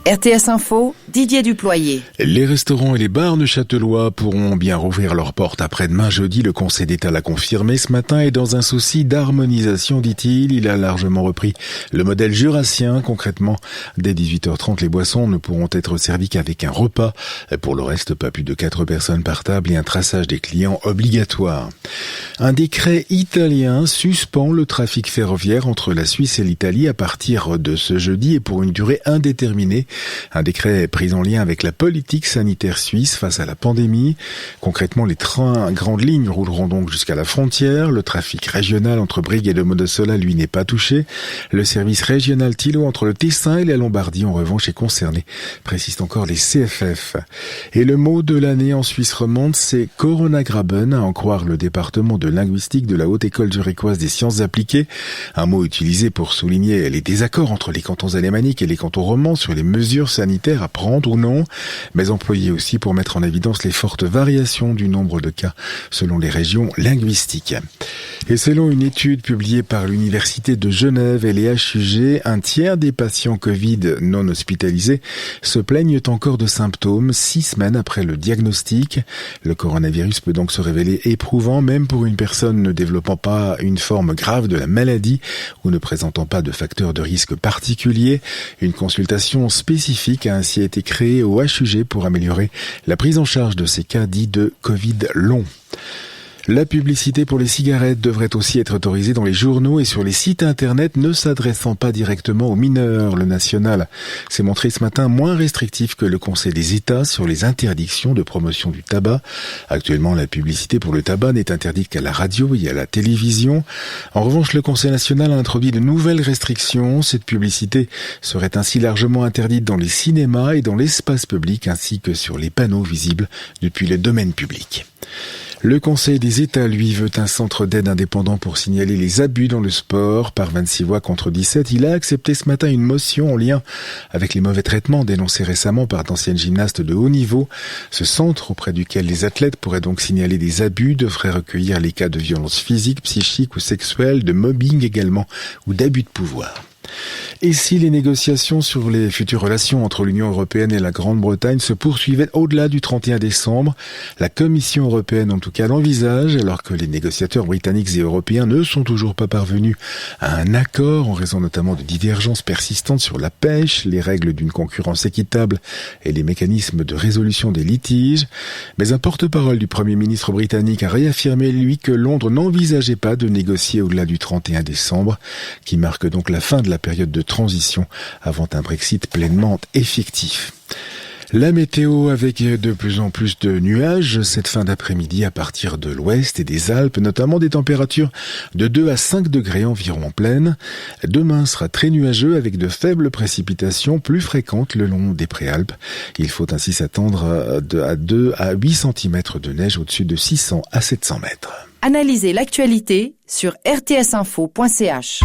RTS Info, Didier Duployer. Les restaurants et les bars neuchâtelois pourront bien rouvrir leurs portes après-demain jeudi. Le Conseil d'État l'a confirmé ce matin et dans un souci d'harmonisation, dit-il, il a largement repris le modèle jurassien. Concrètement, dès 18h30, les boissons ne pourront être servies qu'avec un repas. Pour le reste, pas plus de 4 personnes par table et un traçage des clients obligatoire. Un décret italien suspend le trafic ferroviaire entre la Suisse et l'Italie à partir de ce jeudi et pour une durée indéterminée. Un décret pris en lien avec la politique sanitaire suisse face à la pandémie. Concrètement, les trains grandes lignes rouleront donc jusqu'à la frontière. Le trafic régional entre Brigue et Domodossola, lui, n'est pas touché. Le service régional Thilo entre le Tessin et la Lombardie, en revanche, est concerné, précisent encore les CFF. Et le mot de l'année en Suisse romande, c'est Coronagraben, à en croire le département de linguistique de la Haute École zurichoise des sciences appliquées. Un mot utilisé pour souligner les désaccords entre les cantons alémaniques et les cantons romands sur les mesures sanitaires à prendre ou non, mais employé aussi pour mettre en évidence les fortes variations du nombre de cas selon les régions linguistiques. Et selon une étude publiée par l'Université de Genève et les HUG, un tiers des patients Covid non hospitalisés se plaignent encore de symptômes 6 semaines après le diagnostic. Le coronavirus peut donc se révéler éprouvant même pour une personne ne développant pas une forme grave de la maladie ou ne présentant pas de facteurs de risque particuliers. Une consultation spécifique a ainsi été créée au HUG pour améliorer la prise en charge de ces cas dits de Covid long. La publicité pour les cigarettes devrait aussi être autorisée dans les journaux et sur les sites internet ne s'adressant pas directement aux mineurs. Le national s'est montré ce matin moins restrictif que le Conseil des États sur les interdictions de promotion du tabac. Actuellement, la publicité pour le tabac n'est interdite qu'à la radio et à la télévision. En revanche, le Conseil national a introduit de nouvelles restrictions. Cette publicité serait ainsi largement interdite dans les cinémas et dans l'espace public ainsi que sur les panneaux visibles depuis le domaine public. Le Conseil des États, lui, veut un centre d'aide indépendant pour signaler les abus dans le sport. Par 26 voix contre 17, il a accepté ce matin une motion en lien avec les mauvais traitements dénoncés récemment par d'anciennes gymnastes de haut niveau. Ce centre, auprès duquel les athlètes pourraient donc signaler des abus, devrait recueillir les cas de violences physiques, psychiques ou sexuelles, de mobbing également, ou d'abus de pouvoir. Et si les négociations sur les futures relations entre l'Union européenne et la Grande-Bretagne se poursuivaient au-delà du 31 décembre, la Commission européenne en tout cas l'envisage, alors que les négociateurs britanniques et européens ne sont toujours pas parvenus à un accord en raison notamment de divergences persistantes sur la pêche, les règles d'une concurrence équitable et les mécanismes de résolution des litiges. Mais un porte-parole du Premier ministre britannique a réaffirmé, lui, que Londres n'envisageait pas de négocier au-delà du 31 décembre, qui marque donc la fin de la période de transition avant un Brexit pleinement effectif. La météo avec de plus en plus de nuages cette fin d'après-midi à partir de l'ouest et des Alpes, notamment des températures de 2 à 5 degrés environ en plaine. Demain sera très nuageux avec de faibles précipitations plus fréquentes le long des préalpes. Il faut ainsi s'attendre à 2 à 8 cm de neige au-dessus de 600 à 700 mètres. Analysez l'actualité sur rtsinfo.ch.